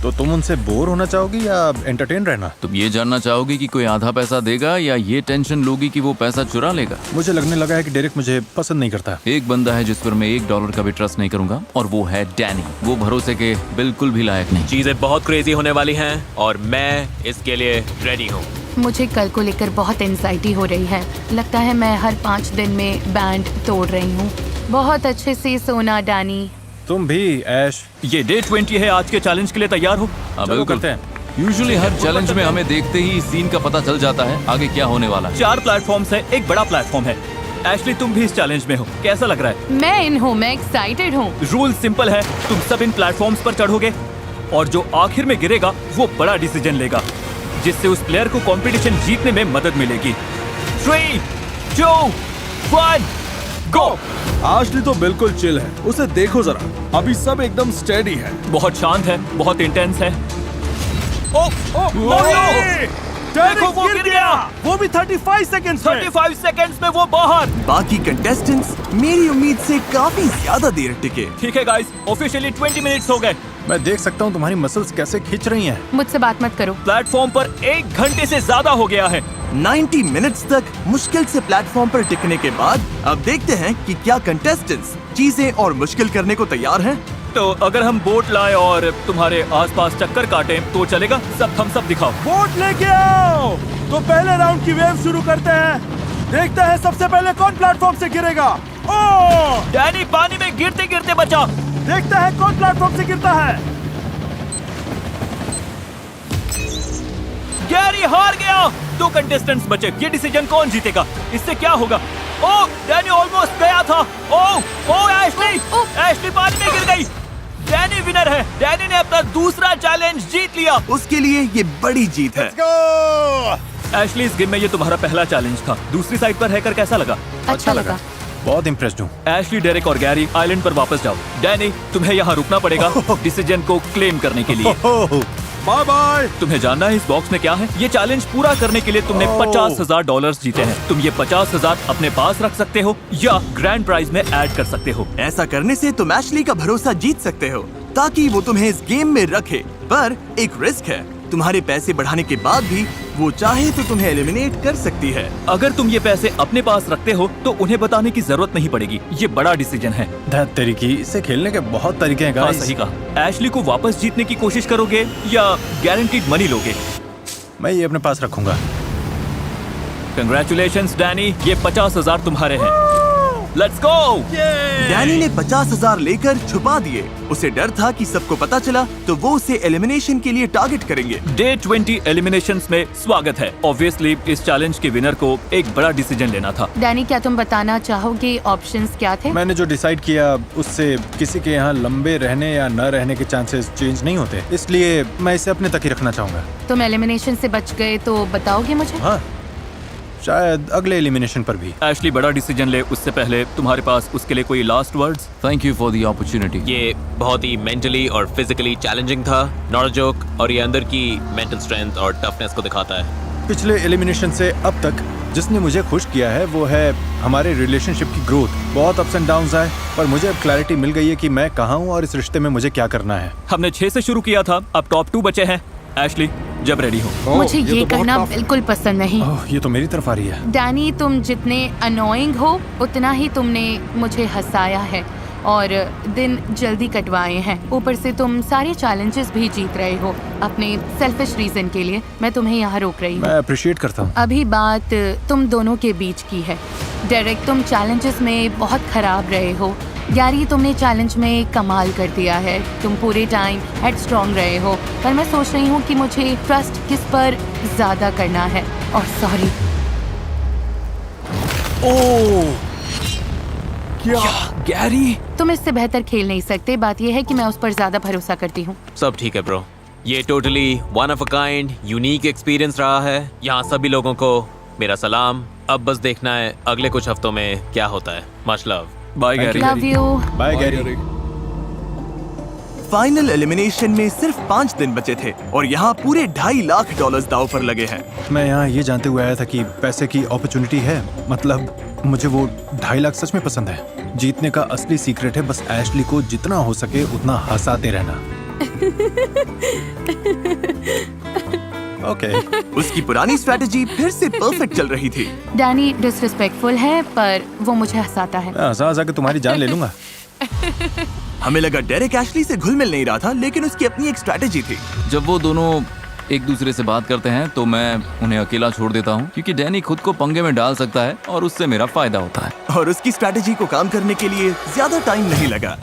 तो तुम उनसे बोर होना चाहोगी या एंटरटेन रहना? तुम ये जानना चाहोगी कि कोई आधा पैसा देगा या ये टेंशन लोगी कि वो पैसा चुरा लेगा? मुझे लगने लगा है कि डेरेक मुझे पसंद नहीं करता। एक बंदा है जिस पर मैं $1 का भी ट्रस्ट नहीं करूंगा और वो है डैनी। वो भरोसे के बिल्कुल भी लायक नहीं। चीजें बहुत क्रेजी होने वाली हैं और मैं इसके लिए रेडी हूँ। मुझे कल को लेकर बहुत एंजाइटी हो रही है। लगता है मैं हर 5 दिन में बैंड तोड़ रही हूँ। बहुत अच्छे से सोना डैनी। तुम भी ऐश। ये डे 20 है, आज के चैलेंज के लिए तैयार हो? चलो करते हैं। यूजुअली हर चैलेंज में हमें देखते ही सीन का पता चल जाता है आगे क्या होने वाला है। 4 प्लेटफॉर्म्स है, एक बड़ा प्लेटफॉर्म है। एशली तुम भी इस चैलेंज में हो, कैसा लग रहा है? मैं इन हूँ, मैं एक्साइटेड हूँ। रूल सिंपल है, तुम सब इन प्लेटफॉर्म्स पर चढ़ोगे और जो आखिर में गिरेगा वो बड़ा डिसीजन लेगा, जिससे उस प्लेयर को कंपटीशन जीतने में मदद मिलेगी। 3, 2, 1, गो! आशली तो बिल्कुल चिल है, उसे देखो जरा, अभी सब एकदम स्टेडी है। बहुत शांत है, बहुत इंटेंस है। देखो वो गिर गया, वो भी 35 सेकंड्स में। 35 सेकंड्स में वो बाहर। बाकी कंटेस्टेंट्स मेरी उम्मीद से काफी ज्यादा देर टिके। ठीक है गाइस, ऑफिशियली 20 मिनट्स हो गए। मैं देख सकता हूँ तुम्हारी मसल्स कैसे खींच रही हैं। मुझसे बात मत करो। प्लेटफॉर्म पर 1 घंटे से ज्यादा हो गया है। 90 मिनट्स तक मुश्किल से प्लेटफॉर्म पर टिकने के बाद अब देखते हैं कि क्या कंटेस्टेंट्स चीजें और मुश्किल करने को तैयार हैं। तो अगर हम बोट लाएं और तुम्हारे आसपास चक्कर काटें तो चलेगा? सब थम्स अप दिखाओ। बोट लेके आओ। तो पहले राउंड की वेव शुरू करते हैं। देखते हैं सबसे पहले कौन प्लेटफॉर्म से गिरेगा। ओह! डैनी पानी में गिरते गिरते बचा। देखते हैं कौन प्लेटफॉर्म से गिरता है। गैरी हार गया। 2 कंटेस्टेंट्स बचे। ये डिसीजन कौन जीतेगा? इससे क्या होगा? ओह, डैनी ऑलमोस्ट गया था। ओह एशली, एशली पानी में गिर गई। डैनी विनर है। डैनी ने अपना दूसरा चैलेंज जीत लिया। उसके लिए ये बड़ी जीत है। एशली, इस गेम में ये तुम्हारा पहला चैलेंज था। दूसरी साइड पर रहकर कैसा लगा? अच्छा लगा। बहुत इम्प्रेस्ड हूँ। एशली, डेरेक और गैरी आइलैंड पर वापस जाओ। डैनी, तुम्हें यहाँ रुकना पड़ेगा डिसीजन को क्लेम करने के लिए। Bye bye. तुम्हें जानना है इस बॉक्स में क्या है? ये चैलेंज पूरा करने के लिए तुमने $50,000 जीते हैं। तुम ये 50,000 अपने पास रख सकते हो या ग्रैंड प्राइज में ऐड कर सकते हो। ऐसा करने से तुम एशली का भरोसा जीत सकते हो ताकि वो तुम्हें इस गेम में रखे, पर एक रिस्क है। तुम्हारे पैसे बढ़ाने के बाद भी वो चाहे तो तुम्हें एलिमिनेट कर सकती है। अगर तुम ये पैसे अपने पास रखते हो तो उन्हें बताने की जरूरत नहीं पड़ेगी। ये बड़ा डिसीजन है। दैट तरीके, इससे खेलने के बहुत तरीके हैं हाँ, गाइस। सही कहा। एशली को वापस जीतने की कोशिश करोगे या गारंटीड मनी लोगे? मैं ये अपने पास रखूंगा। कंग्रेचुलेशंस डैनी, ये 50,000 तुम्हारे हैं। Let's go! डैनी ने 50,000 लेकर छुपा दिए। उसे डर था कि सबको पता चला तो वो उसे एलिमिनेशन के लिए टारगेट करेंगे। डे 20 एलिमिनेशंस में स्वागत है। ऑब्वियसली इस चैलेंज के विनर को एक बड़ा डिसीजन लेना था। डैनी, क्या तुम बताना चाहोगे ऑप्शंस क्या थे? मैंने जो डिसाइड किया उससे किसी के यहाँ लंबे रहने या न रहने के चांसेस चेंज नहीं होते, इसलिए मैं इसे अपने तक ही रखना चाहूंगा। तुम एलिमिनेशन से बच गए तो बताओगे मुझे? हाँ, शायद अगले एलिमिनेशन पर भी। एशली बड़ा डिसीजन ले उससे पहले तुम्हारे पास उसके लिए कोई last words? Thank you for the opportunity. ये बहुत ही मेंटली और फिजिकली चैलेंजिंग था, नॉट अ जोक, और ये अंदर की मेंटल स्ट्रेंथ और टफनेस को दिखाता है। पिछले एलिमिनेशन से अब तक जिसने मुझे खुश किया है वो है हमारे रिलेशनशिप की ग्रोथ। बहुत अप्स एंड डाउन्स आए, पर मुझे अब क्लैरिटी मिल गई है कि मैं कहाँ हूँ और इस रिश्ते में मुझे क्या करना है। हमने 6 से शुरू किया था, अब टॉप 2 बचे हैं। एशली, जब रेडी हो। मुझे ये तो बहुत करना tough है। बिल्कुल पसंद नहीं। ये तो मेरी तरफ आ रही है। डैनी, तुम जितने अनोइंग हो उतना ही तुमने मुझे हंसाया है और दिन जल्दी कटवाए हैं। ऊपर से तुम सारे चैलेंजेस भी जीत रहे हो अपने सेल्फिश रीजन के लिए। मैं तुम्हें यहाँ रोक रही हूँ। मैं अप्रिशिएट करता हूँ। अभी बात तुम दोनों के बीच की है। डेरेक, तुम चैलेंजेस में बहुत खराब रहे हो। गैरी, तुमने चैलेंज में कमाल कर दिया है। तुम पूरे टाइम हेड स्ट्रॉन्ग रहे हो, पर मैं सोच रही हूँ कि मुझे ट्रस्ट किस पर ज्यादा करना है। और सॉरी। ओह, क्या गैरी, तुम इससे बेहतर खेल नहीं सकते। बात यह है कि मैं उस पर ज्यादा भरोसा करती हूँ। सब ठीक है ब्रो। ये totally one of a kind unique experience रहा है। यहाँ सभी लोगों को मेरा सलाम। अब बस देखना है अगले कुछ हफ्तों में क्या होता है। Much love. Bye Gary. Love you. Bye Gary. Final elimination में सिर्फ 5 दिन बचे थे और यहाँ पूरे $2.5 लाख दांव पर लगे हैं। मैं यहाँ ये जानते हुए आया था कि पैसे की अपॉर्चुनिटी है, मतलब मुझे वो 2.5 लाख सच में पसंद है। जीतने का असली सीक्रेट है बस एशली को जितना हो सके उतना हंसाते रहना। ओके उसकी पुरानी स्ट्रैटेजी फिर से परफेक्ट चल रही थी। डैनी डिसरिस्पेक्टफुल है पर वो मुझे हंसाता है। मैं हंसा हंसा के तुम्हारी जान ले लूंगा। हमें लगा डेरेक एशली से घुल मिल नहीं रहा था, लेकिन उसकी अपनी एक स्ट्रैटेजी थी। जब वो दोनों एक दूसरे से बात करते हैं तो मैं उन्हें अकेला छोड़ देता हूँ, क्योंकि डैनी खुद को पंगे में डाल सकता है और उससे मेरा फायदा होता है। और उसकी स्ट्रैटेजी को काम करने के लिए ज्यादा टाइम नहीं लगा।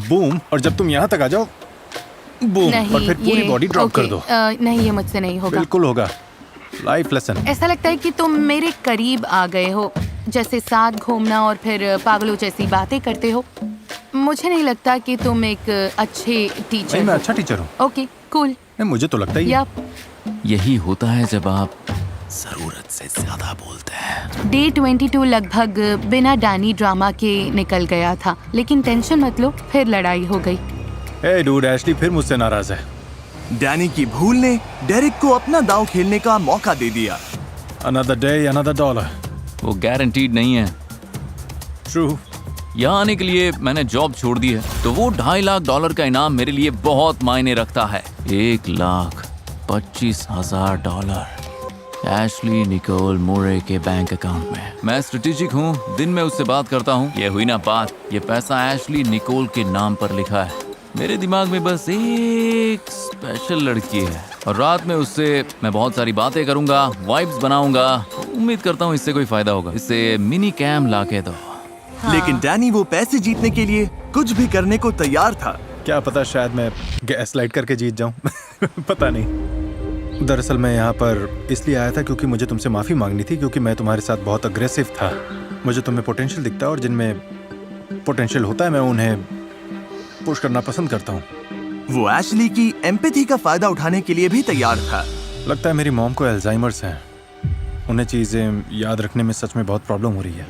बूम, और जब तुम यहाँ तक आ जाओ बूम, नहीं, और फिर पूरी ये- बॉडी ड्रॉप कर ओके, दो। नहीं ये मुझसे नहीं होगा। बिल्कुल होगा। Life lesson. ऐसा लगता है कि तुम मेरे करीब आ गए हो, जैसे साथ घूमना और फिर पागलों जैसी बातें करते हो। मुझे नहीं लगता कि तुम एक अच्छे टीचर नहीं, मैं हो। अच्छा टीचर हूँ। Okay cool. नहीं, मुझे तो लगता ही है। या यही होता है जब आप जरूरत से ज्यादा बोलते हैं। डे 22 लगभग बिना डैनी ड्रामा के निकल गया था, लेकिन टेंशन मत लो, फिर लड़ाई हो गई। हे डूड, एशली फिर मुझसे नाराज है। डैनी की भूल ने डेरेक को अपना दांव खेलने का मौका दे दिया। Another day, another dollar. वो गारंटीड नहीं है। True. यहाँ आने के लिए मैंने जॉब छोड़ दी है, तो वो $2.5 लाख का इनाम मेरे लिए बहुत मायने रखता है। $1,25,000 एशली निकोल मोरे के बैंक अकाउंट में। मैं स्ट्रेटेजिक हूँ, दिन में उससे बात करता हूँ। ये हुई ना बात, ये पैसा एशली निकोल के नाम पर लिखा है। मेरे दिमाग में बस एक स्पेशल लड़की है और रात में उससे मैं बहुत सारी बातें करूंगा, वाइब्स बनाऊंगा। उम्मीद करता हूँ इससे कोई फायदा होगा। इससे मिनी कैम लाके दो। लेकिन डैनी वो पैसे जीतने के लिए कुछ भी करने को तैयार था। क्या पता शायद मैं गैस लाइट करके जीत जाऊं। पता नहीं। दरअसल मैं यहाँ पर इसलिए आया था क्योंकि मुझे तुमसे माफ़ी मांगनी थी, क्योंकि मैं तुम्हारे साथ बहुत अग्रेसिव था। मुझे तुम्हें पोटेंशियल दिखता है और जिनमें पोटेंशियल होता है मैं उन्हें पुश करना पसंद करता हूँ। वो एशली की एम्पैथी का फायदा उठाने के लिए भी तैयार था। लगता है मेरी मॉम को अल्जाइमर्स है। उन्हें चीज़ें याद रखने में सच में बहुत प्रॉब्लम हो रही है।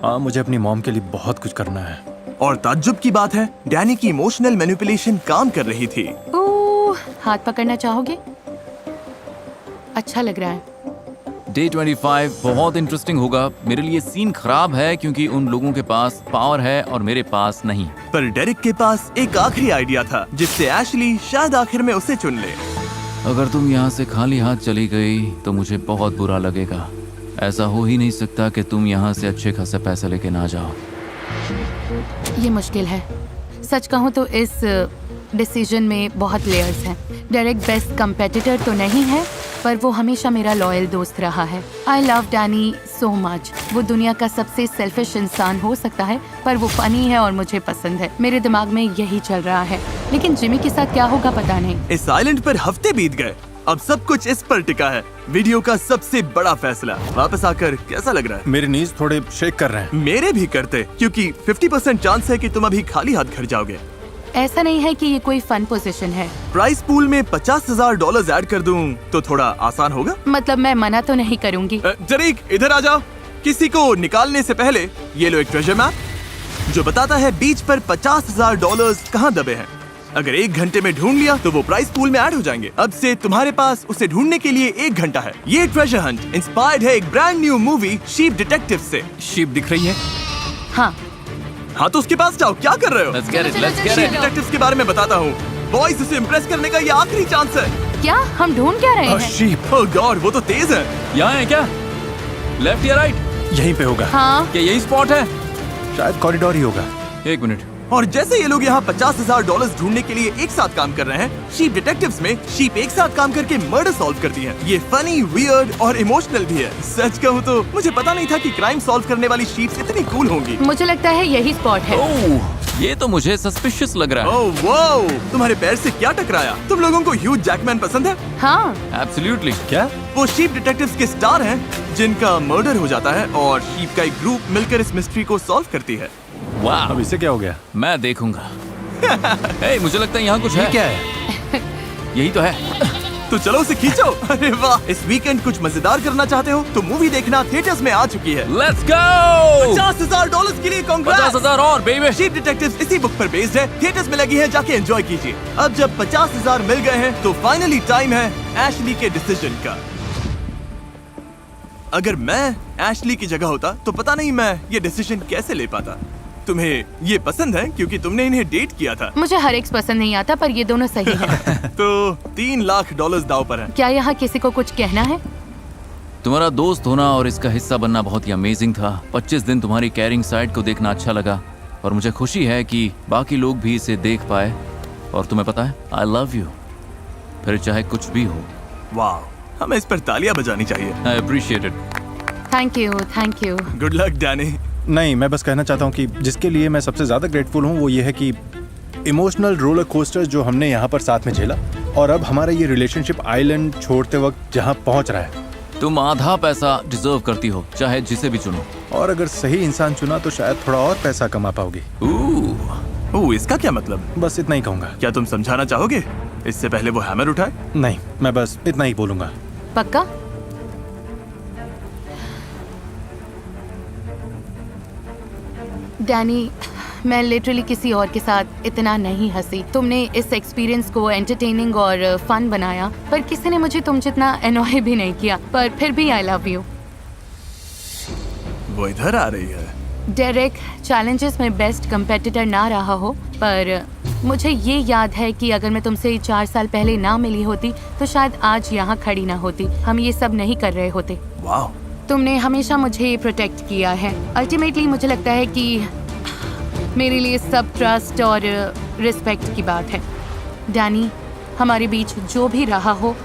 हाँ, मुझे अपनी मॉम के लिए बहुत कुछ करना है। और ताज्जुब की बात है, डैनी की इमोशनल मैनिपुलेशन काम कर रही थी। ओह, हाथ पकड़ना चाहोगे? अच्छा लग रहा है। डे 25 बहुत इंटरेस्टिंग होगा। मेरे लिए सीन खराब है क्योंकि उन लोगों के पास पावर है और मेरे पास नहीं। पर डेरिक के पास एक आखिरी आइडिया था जिससे एशली शायद आखिर में उसे चुन ले। अगर तुम यहाँ से खाली हाथ चली गई तो मुझे बहुत बुरा लगेगा। ऐसा हो ही नहीं सकता कि तुम यहाँ से अच्छे खासे पैसे लेके ना जाओ। ये मुश्किल है। सच कहूँ तो इस डिसीजन में बहुत लेयर्स हैं। डेरेक बेस्ट कंपेटिटर तो नहीं है, पर वो हमेशा मेरा लॉयल दोस्त रहा है। I love Danny so much. वो दुनिया का सबसे सेल्फिश इंसान हो सकता है, पर वो फनी है और मुझे पसंद है। मेरे दिमाग में यही चल रहा है, लेकिन जिमी के साथ क्या होगा पता नहीं। इस आइलैंड पर हफ्ते बीत गए, अब सब कुछ इस पर टिका है। वीडियो का सबसे बड़ा फैसला। वापस आकर कैसा लग रहा है? मेरे नीज थोड़े शेक कर रहे हैं। मेरे भी करते, क्योंकि 50% चांस है कि तुम अभी खाली हाथ घर जाओगे। ऐसा नहीं है कि ये कोई फन पोजीशन है। प्राइस पूल में $50,000 ऐड कर दूं तो थोड़ा आसान होगा। मतलब मैं मना तो नहीं करूंगी। जरीक इधर आ जाओ। किसी को निकालने से पहले ये लो एक ट्रेजर मैप जो बताता है बीच पर $50,000 कहाँ दबे हैं। अगर 1 घंटे में ढूंढ लिया तो वो प्राइस पूल में ऐड हो जाएंगे। अब से तुम्हारे पास उसे ढूंढने के लिए 1 घंटा है। ये ट्रेजर हंट इंस्पायर्ड है एक brand new movie sheep detective से। शिप दिख रही है? हाँ, हाँ तो उसके पास जाओ। क्या कर रहे हो? Let's get it, let's get sheep it. Detectives के बारे में बताता हूँ। बॉयज उसे इम्प्रेस करने का ये आखिरी चांस है। क्या हम ढूंढ क्या रहे हैं? शीप ओह गॉड, वो तो तेज है। यहाँ है क्या? लेफ्ट या राइट? यहीं पे होगा। हाँ, क्या यही स्पॉट है? शायद कॉरिडोर ही होगा। 1 मिनट। और जैसे ये लोग यहाँ $50,000 ढूंढने के लिए एक साथ काम कर रहे हैं, शीप डिटेक्टिव्स में शीप एक साथ काम करके मर्डर सॉल्व करती है। ये फनी, वियर्ड और इमोशनल भी है। सच कहूँ तो मुझे पता नहीं था कि क्राइम सॉल्व करने वाली शीप्स इतनी कूल होंगी। मुझे लगता है यही स्पॉट है। ओह, ये तो मुझे सस्पिशियस लग रहा है। ओह वाओ, तुम्हारे पैर से क्या टकराया? तुम लोगों को ह्यूज जैकमैन पसंद है? हाँ, एब्सोल्युटली। क्या? वो शीप डिटेक्टिव्स के स्टार हैं जिनका मर्डर हो जाता है और शीप का एक ग्रुप मिलकर इस मिस्ट्री को सॉल्व करती है। वाह, अब इसे क्या हो गया? मैं देखूंगा। हे, मुझे लगता है यहाँ कुछ है। क्या है? यही तो है। तो चलो उसे खींचो। अरे वाह, इस वीकेंड कुछ मजेदार करना चाहते हो तो मूवी देखना थिएटर्स में आ चुकी है। Let's go. $50,000 के लिए कांग्रेस। 50,000 और बेबी। शीप डिटेक्टिव्स इसी बुक पर बेस्ड है, थिएटर्स में लगी है, जाके एंजॉय कीजिए। अब जब 50,000 मिल गए हैं तो फाइनली टाइम है एशली के डिसीजन का। अगर मैं एशली की जगह होता तो पता नहीं मैं ये डिसीजन कैसे ले पाता। तुम्हें ये पसंद है क्योंकि तुमने इन्हें डेट किया था। मुझे हर एक पसंद नहीं आता, पर ये दोनों सही हैं। तो $3 लाख दाव पर है। क्या यहाँ किसी को कुछ कहना है? तुम्हारा दोस्त होना और इसका हिस्सा बनना बहुत ही अमेजिंग था। 25 दिन तुम्हारी कैरिंग साइड को देखना अच्छा लगा और मुझे खुशी है कि बाकी लोग भी इसे देख पाए। और तुम्हें पता है, आई लव यू, फिर चाहे कुछ भी हो। वाह, हमें इस पर तालियां बजानी चाहिए। I appreciate it. Thank you. Good luck Danny. नहीं, मैं बस कहना चाहता हूँ कि जिसके लिए मैं सबसे ज्यादा ग्रेटफुल हूँ वो ये है कि इमोशनल रोलर कोस्टर जो हमने यहाँ पर साथ में झेला, और अब हमारा ये रिलेशनशिप आइलैंड छोड़ते वक्त जहाँ पहुँच रहा है। तुम आधा पैसा डिजर्व करती हो, चाहे जिसे भी चुनो। और अगर सही इंसान चुना तो शायद थोड़ा और पैसा कमा पाओगी। इसका क्या मतलब? बस इतना ही कहूँगा। क्या तुम समझाना चाहोगे इससे पहले वो हैमर उठाए? नहीं, मैं बस इतना ही बोलूंगा। पक्का? डैनी, मैं लिटरली किसी और के साथ इतना नहीं हंसी। तुमने इस एक्सपीरियंस को एंटरटेनिंग और फन बनाया, पर किसी ने मुझे तुम जितना एनॉय भी नहीं किया। पर फिर भी आई लव यू। वो इधर आ रही है। डेरेक, चैलेंजेस में बेस्ट कंपेटिटर ना रहा हो, पर मुझे ये याद है कि अगर मैं तुमसे 4 साल पहले ना मिली होती तो शायद आज यहाँ खड़ी ना होती। हम ये सब नहीं कर रहे होते। वाह, तुमने हमेशा मुझे प्रोटेक्ट किया है। अल्टीमेटली मुझे लगता है कि मेरे लिए सब ट्रस्ट और रिस्पेक्ट की बात है। डैनी, हमारे बीच जो भी रहा हो,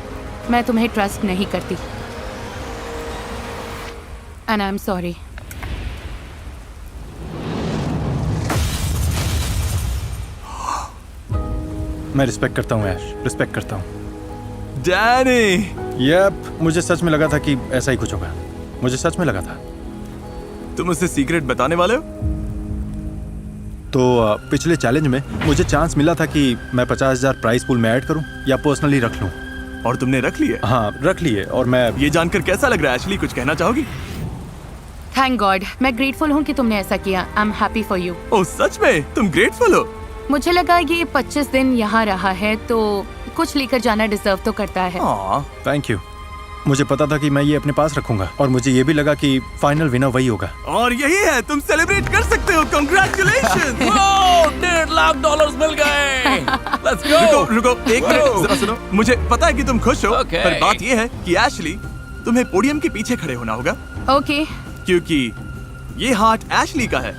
मैं तुम्हें ट्रस्ट नहीं करती। And I am sorry. मैं रिस्पेक्ट करता हूँ ऐश, रिस्पेक्ट करता हूँ। डैनी, यप, मुझे सच में लगा था कि ऐसा ही कुछ होगा। मुझे सच में लगा था। तुम उसे सीक्रेट बताने वाले हो? तो पिछले चैलेंज में मुझे चांस मिला था कि मैं 50,000 प्राइस पूल में ऐड करूं या पर्सनली रख लूं। और तुमने रख लिए? हाँ, रख लिए। और मैं ये जानकर कैसा लग रहा है एशली? कुछ कहना चाहोगी? थैंक गॉड, मैं ग्रेटफुल हूँ कि तुमने ऐसा किया। I am happy for you. Oh, सच में तुम ग्रेटफुल हो? मुझे लगा ये 25 दिन यहाँ रहा है तो कुछ लेकर जाना डिजर्व तो करता है। Thank you. मुझे पता था कि मैं ये अपने पास रखूंगा, और मुझे ये भी लगा कि फाइनल विनर वही होगा। और यही है, तुम सेलिब्रेट कर सकते हो। कांग्रेचुलेशन। $1.5 लाख मिल गए। Let's go. रुको, एक मिनट, जरा सुनो। मुझे पता है कि तुम खुश हो, Okay. पर बात ये है कि एशली, तुम्हें पोडियम के पीछे खड़े होना होगा। ओके। क्योंकि ये हार्ट एशली का है,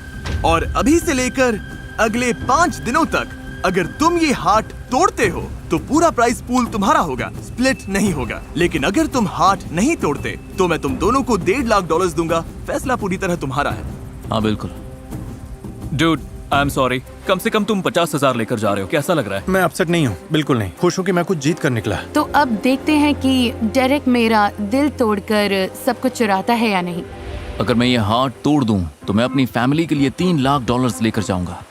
और अभी से लेकर अगले 5 दिनों तक अगर तुम ये हार्ट तोड़ते हो तो पूरा प्राइस पूल तुम्हारा होगा, स्प्लिट नहीं होगा। लेकिन अगर तुम हार्ट नहीं तोड़ते तो मैं तुम दोनों को $1.5 लाख दूंगा। फैसला पूरी तरह तुम्हारा है। हाँ बिल्कुल। Dude, I am sorry. कम से कम तुम 50,000 लेकर जा रहे हो। कैसा लग रहा है? मैं अपसेट नहीं हूँ, बिल्कुल नहीं। खुश हूँ कि मैं कुछ जीत कर निकला। तो अब देखते हैं कि डेरेक मेरा दिल तोड़कर सब कुछ चुराता है या नहीं। अगर मैं ये हार्ट तोड़ दूं तो मैं अपनी फैमिली के लिए $3 लाख लेकर जाऊंगा।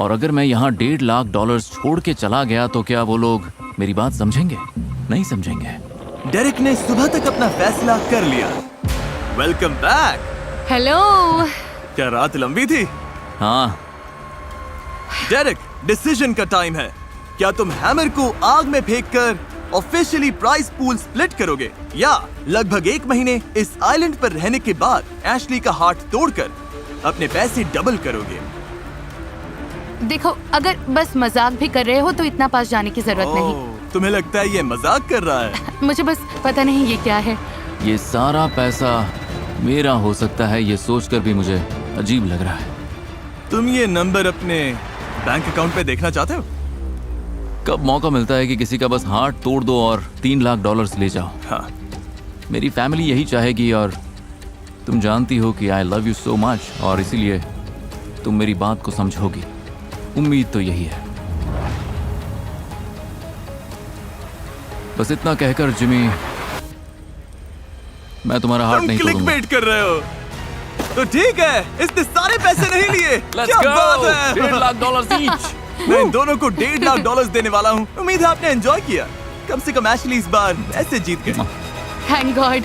और अगर मैं यहाँ $1.5 लाख छोड़ के चला गया तो क्या वो लोग मेरी बात समझेंगे? नहीं समझेंगे। डेरेक ने सुबह तक अपना फैसला कर लिया। Welcome back. हेलो। क्या रात लंबी थी? हाँ। डेरेक, डिसीजन का टाइम है। क्या तुम हैमर को आग में फेंककर ऑफिशियली प्राइस पूल स्प्लिट करोगे, या लगभग 1 महीने इस आइलैंड पर रहने के बाद एशली का हार्ट तोड़कर अपने पैसे डबल करोगे? देखो, अगर बस मजाक भी कर रहे हो तो इतना पास जाने की जरूरत नहीं। तुम्हें लगता है ये मजाक कर रहा है? मुझे बस पता नहीं ये क्या है। ये सारा पैसा मेरा हो सकता है, ये सोचकर भी मुझे अजीब लग रहा है। तुम ये नंबर अपने बैंक अकाउंट पे देखना चाहते हो? कब मौका मिलता है कि किसी का बस हार्ट तोड़ दो और $3 लाख ले जाओ। हाँ। मेरी फैमिली यही चाहेगी, और तुम जानती हो कि I love you so much, और इसीलिए तुम मेरी बात को समझोगी। उम्मीद तो यही है। बस इतना कहकर जिमी, मैं तुम्हारा हार्ट नहीं तोड़ूंगा। क्लिकबेट कर रहे हो तो ठीक है, इसने सारे पैसे नहीं लिए। क्या बात है? $1.5 लाख ईच। मैं इन दोनों को $1.5 लाख देने वाला हूँ। उम्मीद है आपने एंजॉय किया। कम से कम एशली इस बार ऐसे जीत गए। Thank God.